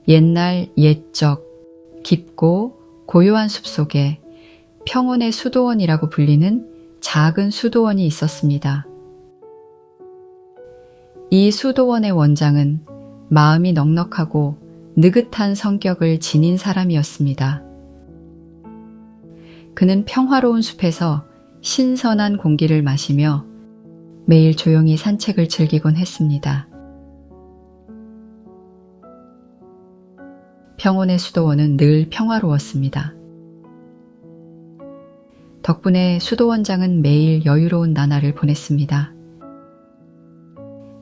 옛날 옛적 깊고 고요한 숲속에 평온의 수도원이라고 불리는 작은 수도원이 있었습니다. 이 수도원의 원장은 마음이 넉넉하고 느긋한 성격을 지닌 사람이었습니다. 그는 평화로운 숲에서 신선한 공기를 마시며 매일 조용히 산책을 즐기곤 했습니다. 평온의 수도원은 늘 평화로웠습니다. 덕분에 수도원장은 매일 여유로운 나날을 보냈습니다.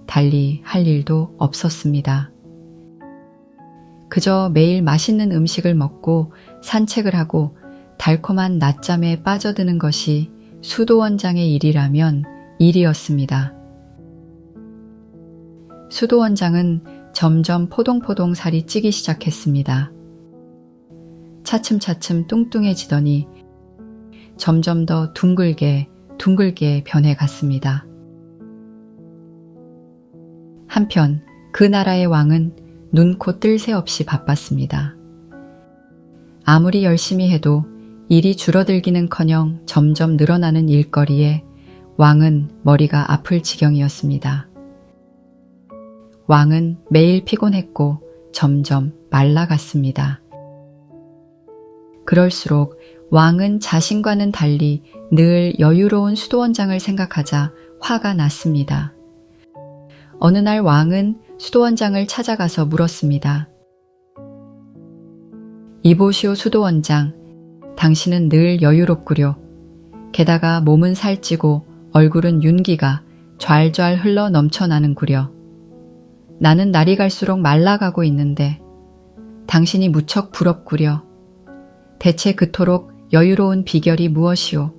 달리 할 일도 없었습니다. 그저 매일 맛있는 음식을 먹고 산책을 하고 달콤한 낮잠에 빠져드는 것이 수도원장의 일이라면 일이었습니다. 수도원장은 점점 포동포동 살이 찌기 시작했습니다. 차츰차츰 뚱뚱해지더니 점점 더 둥글게 변해갔습니다. 한편 그 나라의 왕은 눈코 뜰 새 없이 바빴습니다. 아무리 열심히 해도 일이 줄어들기는커녕 점점 늘어나는 일거리에 왕은 머리가 아플 지경이었습니다. 왕은 매일 피곤했고 점점 말라갔습니다. 그럴수록 왕은 자신과는 달리 늘 여유로운 수도원장을 생각하자 화가 났습니다. 어느 날 왕은 수도원장을 찾아가서 물었습니다. 이보시오 수도원장, 당신은 늘 여유롭구려. 게다가 몸은 살찌고 얼굴은 윤기가 좔좔 흘러 넘쳐나는구려. 나는 날이 갈수록 말라가고 있는데 당신이 무척 부럽구려. 대체 그토록 여유로운 비결이 무엇이오?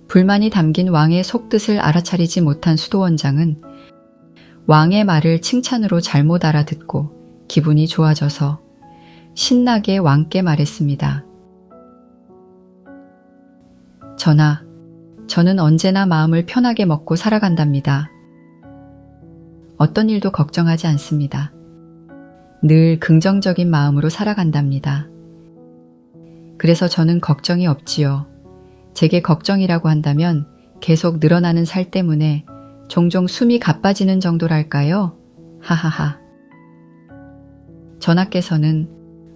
불만이 담긴 왕의 속뜻을 알아차리지 못한 수도원장은 왕의 말을 칭찬으로 잘못 알아듣고 기분이 좋아져서 신나게 왕께 말했습니다. 전하, 저는 언제나 마음을 편하게 먹고 살아간답니다. 어떤 일도 걱정하지 않습니다. 늘 긍정적인 마음으로 살아간답니다. 그래서 저는 걱정이 없지요. 제게 걱정이라고 한다면 계속 늘어나는 살 때문에 종종 숨이 가빠지는 정도랄까요? 하하하. 전하께서는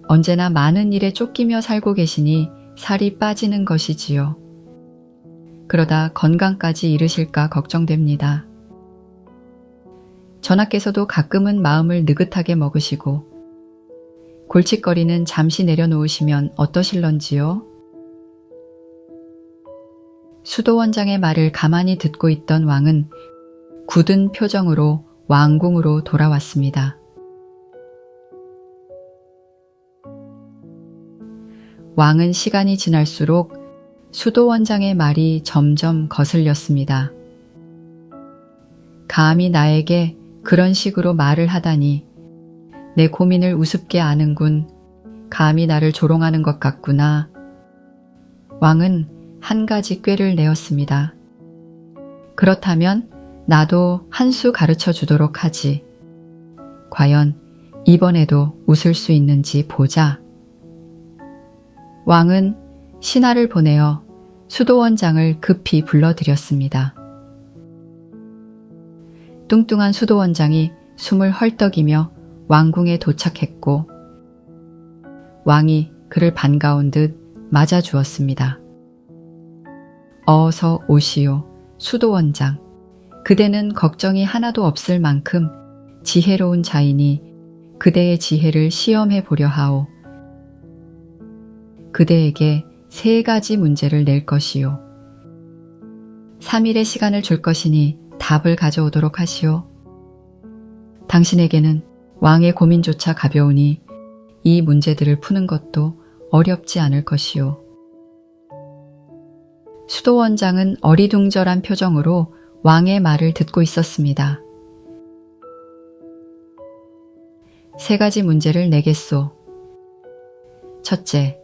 언제나 많은 일에 쫓기며 살고 계시니 살이 빠지는 것이지요. 그러다 건강까지 잃으실까 걱정됩니다. 전하께서도 가끔은 마음을 느긋하게 먹으시고 골칫거리는 잠시 내려놓으시면 어떠실런지요? 수도원장의 말을 가만히 듣고 있던 왕은 굳은 표정으로 왕궁으로 돌아왔습니다. 왕은 시간이 지날수록 수도원장의 말이 점점 거슬렸습니다. 감히 나에게 그런 식으로 말을 하다니 내 고민을 우습게 아는군. 감히 나를 조롱하는 것 같구나. 왕은 한 가지 꾀를 내었습니다. 그렇다면 나도 한 수 가르쳐 주도록 하지. 과연 이번에도 웃을 수 있는지 보자. 왕은 신하를 보내어 수도원장을 급히 불러들였습니다. 뚱뚱한 수도원장이 숨을 헐떡이며 왕궁에 도착했고 왕이 그를 반가운 듯 맞아주었습니다. 어서 오시오, 수도원장. 그대는 걱정이 하나도 없을 만큼 지혜로운 자이니 그대의 지혜를 시험해 보려 하오. 그대에게 3가지 문제를 낼 것이요. 3일의 시간을 줄 것이니 답을 가져오도록 하시오. 당신에게는 왕의 고민조차 가벼우니 이 문제들을 푸는 것도 어렵지 않을 것이오. 수도원장은 어리둥절한 표정으로 왕의 말을 듣고 있었습니다. 3가지 문제를 내겠소. 첫째,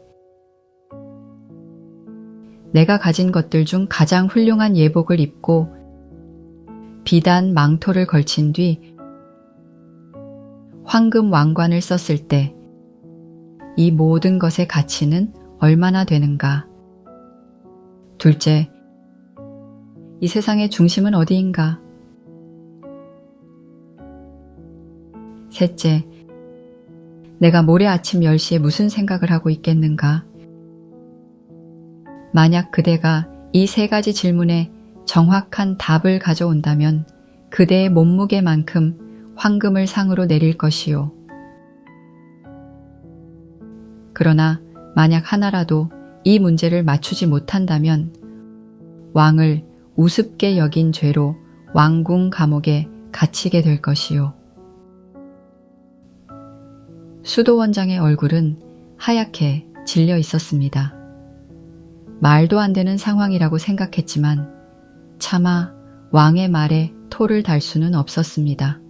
내가 가진 것들 중 가장 훌륭한 예복을 입고 비단 망토를 걸친 뒤 황금 왕관을 썼을 때 이 모든 것의 가치는 얼마나 되는가? 둘째, 이 세상의 중심은 어디인가? 셋째, 내가 모레 아침 10시에 무슨 생각을 하고 있겠는가? 만약 그대가 이 세 가지 질문에 정확한 답을 가져온다면 그대의 몸무게만큼 황금을 상으로 내릴 것이요. 그러나 만약 하나라도 이 문제를 맞추지 못한다면 왕을 우습게 여긴 죄로 왕궁 감옥에 갇히게 될 것이요. 수도원장의 얼굴은 하얗게 질려 있었습니다. 말도 안 되는 상황이라고 생각했지만 차마 왕의 말에 토를 달 수는 없었습니다.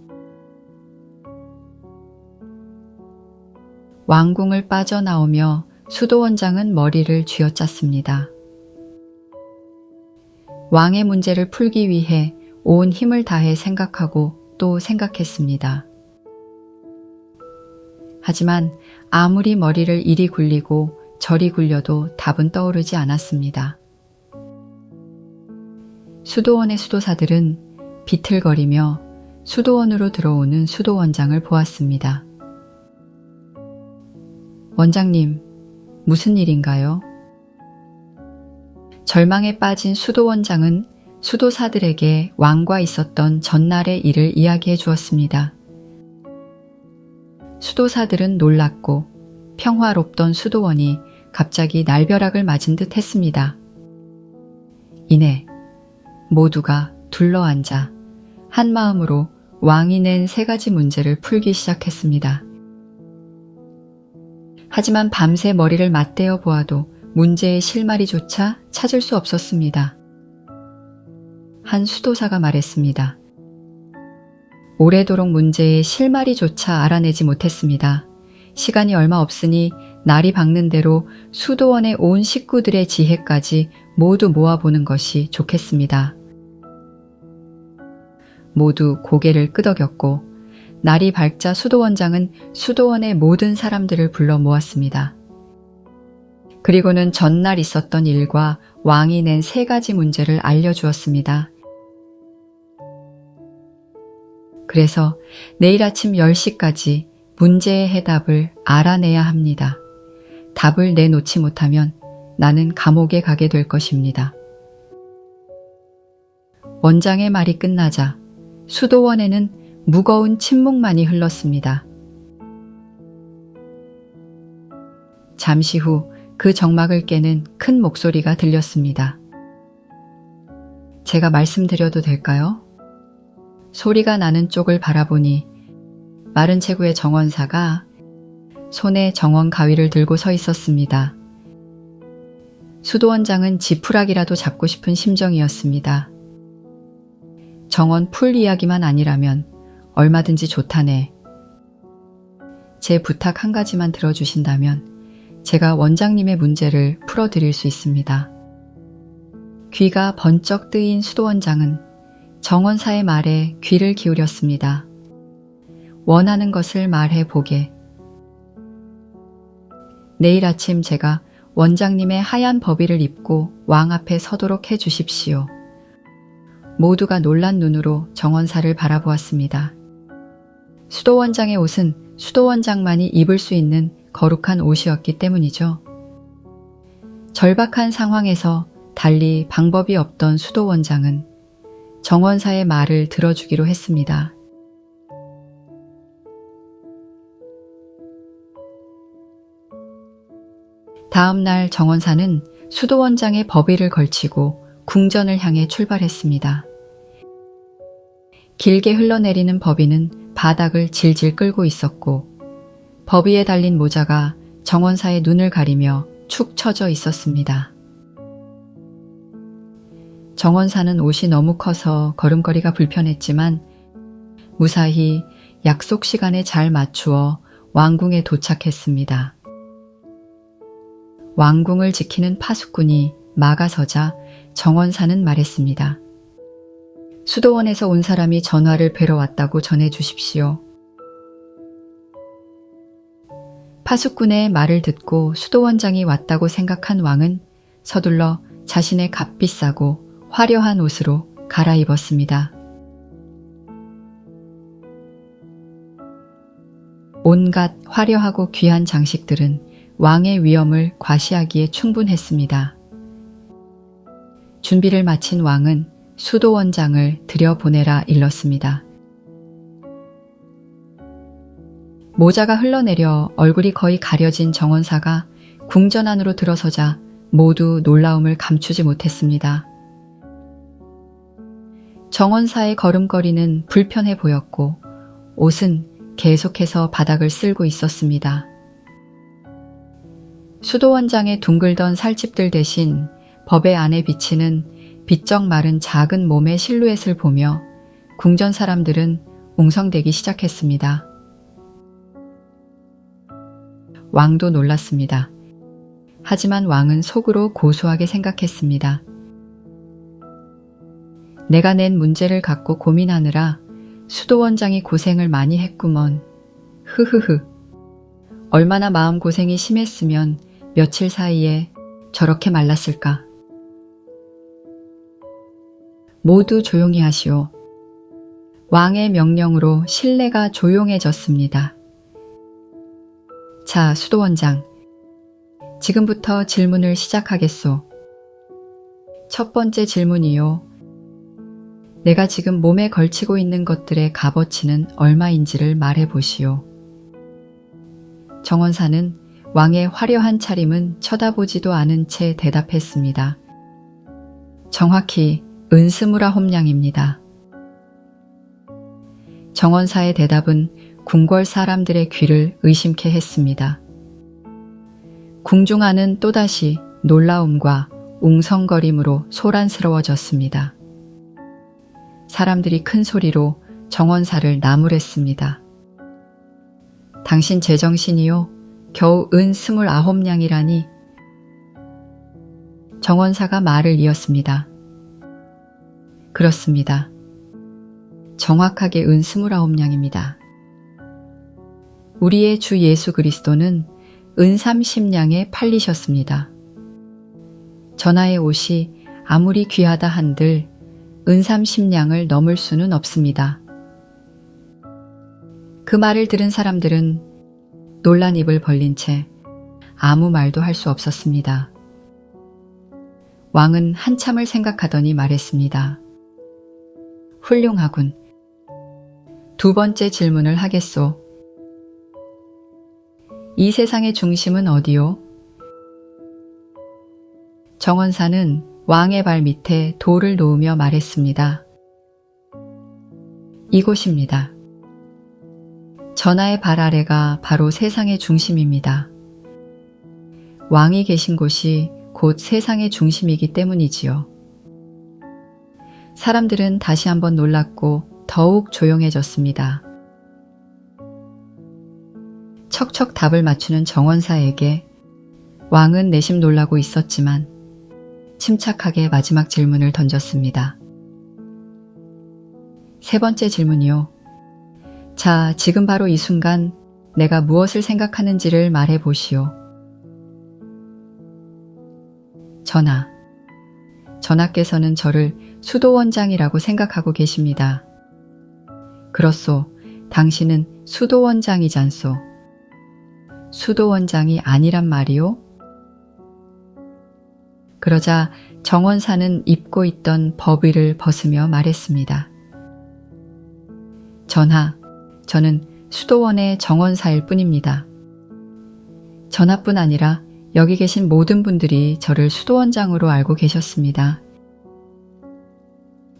왕궁을 빠져나오며 수도원장은 머리를 쥐어짰습니다. 왕의 문제를 풀기 위해 온 힘을 다해 생각하고 또 생각했습니다. 하지만 아무리 머리를 이리 굴리고 저리 굴려도 답은 떠오르지 않았습니다. 수도원의 수도사들은 비틀거리며 수도원으로 들어오는 수도원장을 보았습니다. 원장님, 무슨 일인가요? 절망에 빠진 수도원장은 수도사들에게 왕과 있었던 전날의 일을 이야기해 주었습니다. 수도사들은 놀랐고 평화롭던 수도원이 갑자기 날벼락을 맞은 듯 했습니다. 이내 모두가 둘러앉아 한마음으로 왕이 낸 세 가지 문제를 풀기 시작했습니다. 하지만 밤새 머리를 맞대어 보아도 문제의 실마리조차 찾을 수 없었습니다. 한 수도사가 말했습니다. 오래도록 문제의 실마리조차 알아내지 못했습니다. 시간이 얼마 없으니 날이 밝는 대로 수도원의 온 식구들의 지혜까지 모두 모아보는 것이 좋겠습니다. 모두 고개를 끄덕였고 날이 밝자 수도원장은 수도원의 모든 사람들을 불러 모았습니다. 그리고는 전날 있었던 일과 왕이 낸 세 가지 문제를 알려주었습니다. 그래서 내일 아침 10시까지 문제의 해답을 알아내야 합니다. 답을 내놓지 못하면 나는 감옥에 가게 될 것입니다. 원장의 말이 끝나자 수도원에는 무거운 침묵만이 흘렀습니다. 잠시 후 그 정막을 깨는 큰 목소리가 들렸습니다. 제가 말씀드려도 될까요? 소리가 나는 쪽을 바라보니 마른 체구의 정원사가 손에 정원 가위를 들고 서 있었습니다. 수도원장은 지푸라기라도 잡고 싶은 심정이었습니다. 정원 풀 이야기만 아니라면 얼마든지 좋다네. 제 부탁 한 가지만 들어주신다면 제가 원장님의 문제를 풀어드릴 수 있습니다. 귀가 번쩍 뜨인 수도원장은 정원사의 말에 귀를 기울였습니다. 원하는 것을 말해보게. 내일 아침 제가 원장님의 하얀 법의를 입고 왕 앞에 서도록 해주십시오. 모두가 놀란 눈으로 정원사를 바라보았습니다. 수도원장의 옷은 수도원장만이 입을 수 있는 거룩한 옷이었기 때문이죠. 절박한 상황에서 달리 방법이 없던 수도원장은 정원사의 말을 들어주기로 했습니다. 다음 날 정원사는 수도원장의 법의를 걸치고 궁전을 향해 출발했습니다. 길게 흘러내리는 법의는 바닥을 질질 끌고 있었고 법의에 달린 모자가 정원사의 눈을 가리며 축 처져 있었습니다. 정원사는 옷이 너무 커서 걸음걸이가 불편했지만 무사히 약속 시간에 잘 맞추어 왕궁에 도착했습니다. 왕궁을 지키는 파수꾼이 막아서자 정원사는 말했습니다. 수도원에서 온 사람이 전화를 뵈러 왔다고 전해 주십시오. 파수꾼의 말을 듣고 수도원장이 왔다고 생각한 왕은 서둘러 자신의 값비싸고 화려한 옷으로 갈아입었습니다. 온갖 화려하고 귀한 장식들은 왕의 위엄을 과시하기에 충분했습니다. 준비를 마친 왕은 수도원장을 들여보내라 일렀습니다. 모자가 흘러내려 얼굴이 거의 가려진 정원사가 궁전 안으로 들어서자 모두 놀라움을 감추지 못했습니다. 정원사의 걸음걸이는 불편해 보였고 옷은 계속해서 바닥을 쓸고 있었습니다. 수도원장의 둥글던 살집들 대신 법의 안에 비치는 비쩍 마른 작은 몸의 실루엣을 보며 궁전 사람들은 웅성대기 시작했습니다. 왕도 놀랐습니다. 하지만 왕은 속으로 고소하게 생각했습니다. 내가 낸 문제를 갖고 고민하느라 수도원장이 고생을 많이 했구먼. 흐흐흐. 얼마나 마음고생이 심했으면 며칠 사이에 저렇게 말랐을까. 모두 조용히 하시오. 왕의 명령으로 실내가 조용해졌습니다. 자, 수도원장. 지금부터 질문을 시작하겠소. 첫 번째 질문이요. 내가 지금 몸에 걸치고 있는 것들의 값어치는 얼마인지를 말해보시오. 정원사는 왕의 화려한 차림은 쳐다보지도 않은 채 대답했습니다. 정확히 은스무라홈량입니다. 정원사의 대답은 궁궐 사람들의 귀를 의심케 했습니다. 궁중 안은 또다시 놀라움과 웅성거림으로 소란스러워졌습니다. 사람들이 큰 소리로 정원사를 나무랬습니다. 당신 제정신이요? 겨우 은 29냥이라니. 정원사가 말을 이었습니다. 그렇습니다. 정확하게 은 29냥입니다. 우리의 주 예수 그리스도는 은 30냥에 팔리셨습니다. 전하의 옷이 아무리 귀하다 한들 은 30냥을 넘을 수는 없습니다. 그 말을 들은 사람들은 놀란 입을 벌린 채 아무 말도 할 수 없었습니다. 왕은 한참을 생각하더니 말했습니다. 훌륭하군. 두 번째 질문을 하겠소. 이 세상의 중심은 어디요? 정원사는 왕의 발 밑에 돌을 놓으며 말했습니다. 이곳입니다. 전하의 발 아래가 바로 세상의 중심입니다. 왕이 계신 곳이 곧 세상의 중심이기 때문이지요. 사람들은 다시 한번 놀랐고 더욱 조용해졌습니다. 척척 답을 맞추는 정원사에게 왕은 내심 놀라고 있었지만 침착하게 마지막 질문을 던졌습니다. 세 번째 질문이요. 자, 지금 바로 이 순간 내가 무엇을 생각하는지를 말해보시오. 전하, 전하께서는 저를 수도원장이라고 생각하고 계십니다. 그렇소, 당신은 수도원장이잖소. 수도원장이 아니란 말이오? 그러자 정원사는 입고 있던 법의를 벗으며 말했습니다. 전하, 저는 수도원의 정원사일 뿐입니다. 전하뿐 아니라 여기 계신 모든 분들이 저를 수도원장으로 알고 계셨습니다.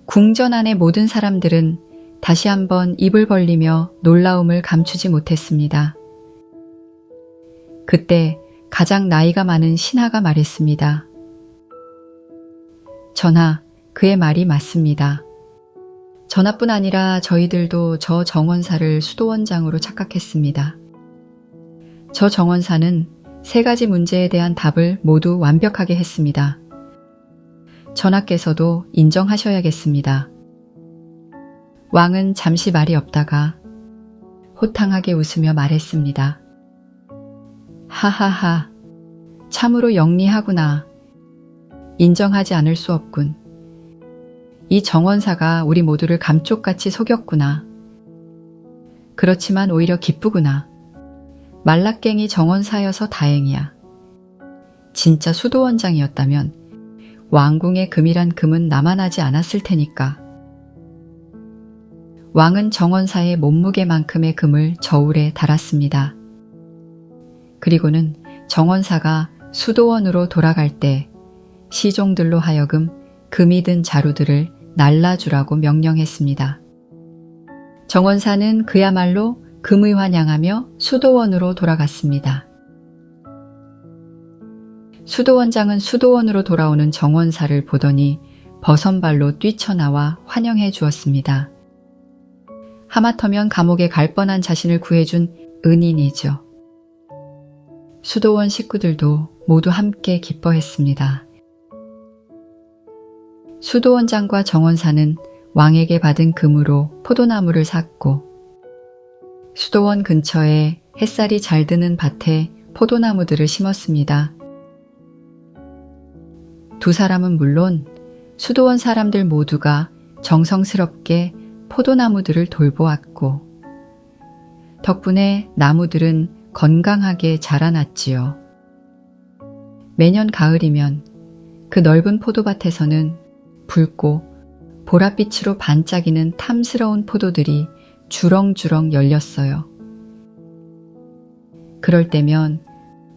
궁전 안의 모든 사람들은 다시 한번 입을 벌리며 놀라움을 감추지 못했습니다. 그때 가장 나이가 많은 신하가 말했습니다. 전하, 그의 말이 맞습니다. 전하뿐 아니라 저희들도 저 정원사를 수도원장으로 착각했습니다. 저 정원사는 세 가지 문제에 대한 답을 모두 완벽하게 했습니다. 전하께서도 인정하셔야겠습니다. 왕은 잠시 말이 없다가 호탕하게 웃으며 말했습니다. 하하하. 참으로 영리하구나. 인정하지 않을 수 없군. 이 정원사가 우리 모두를 감쪽같이 속였구나. 그렇지만 오히려 기쁘구나. 말라깽이 정원사여서 다행이야. 진짜 수도원장이었다면 왕궁의 금이란 금은 남아나지 않았을 테니까. 왕은 정원사의 몸무게만큼의 금을 저울에 달았습니다. 그리고는 정원사가 수도원으로 돌아갈 때 시종들로 하여금 금이 든 자루들을 날라주라고 명령했습니다. 정원사는 그야말로 금을 환영하며 수도원으로 돌아갔습니다. 수도원장은 수도원으로 돌아오는 정원사를 보더니 버선발로 뛰쳐나와 환영해 주었습니다. 하마터면 감옥에 갈 뻔한 자신을 구해준 은인이죠. 수도원 식구들도 모두 함께 기뻐했습니다. 수도원장과 정원사는 왕에게 받은 금으로 포도나무를 샀고 수도원 근처에 햇살이 잘 드는 밭에 포도나무들을 심었습니다. 두 사람은 물론 수도원 사람들 모두가 정성스럽게 포도나무들을 돌보았고 덕분에 나무들은 건강하게 자라났지요. 매년 가을이면 그 넓은 포도밭에서는 붉고 보랏빛으로 반짝이는 탐스러운 포도들이 주렁주렁 열렸어요. 그럴 때면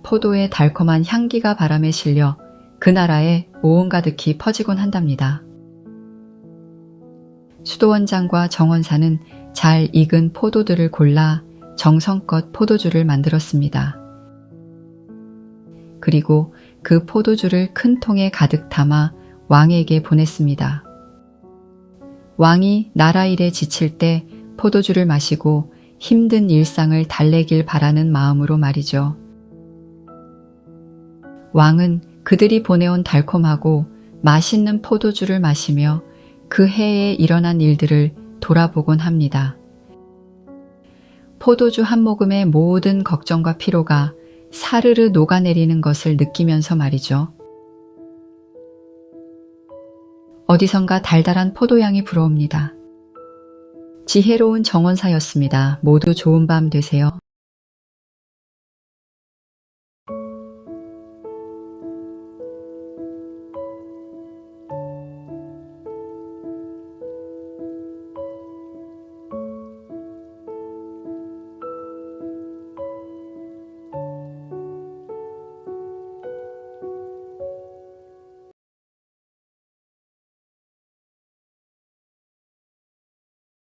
포도의 달콤한 향기가 바람에 실려 그 나라에 온가득히 퍼지곤 한답니다. 수도원장과 정원사는 잘 익은 포도들을 골라 정성껏 포도주를 만들었습니다. 그리고 그 포도주를 큰 통에 가득 담아 왕에게 보냈습니다. 왕이 나라 일에 지칠 때 포도주를 마시고 힘든 일상을 달래길 바라는 마음으로 말이죠. 왕은 그들이 보내온 달콤하고 맛있는 포도주를 마시며 그 해에 일어난 일들을 돌아보곤 합니다. 포도주 한 모금의 모든 걱정과 피로가 사르르 녹아내리는 것을 느끼면서 말이죠. 어디선가 달달한 포도향이 불어옵니다. 지혜로운 정원사였습니다. 모두 좋은 밤 되세요.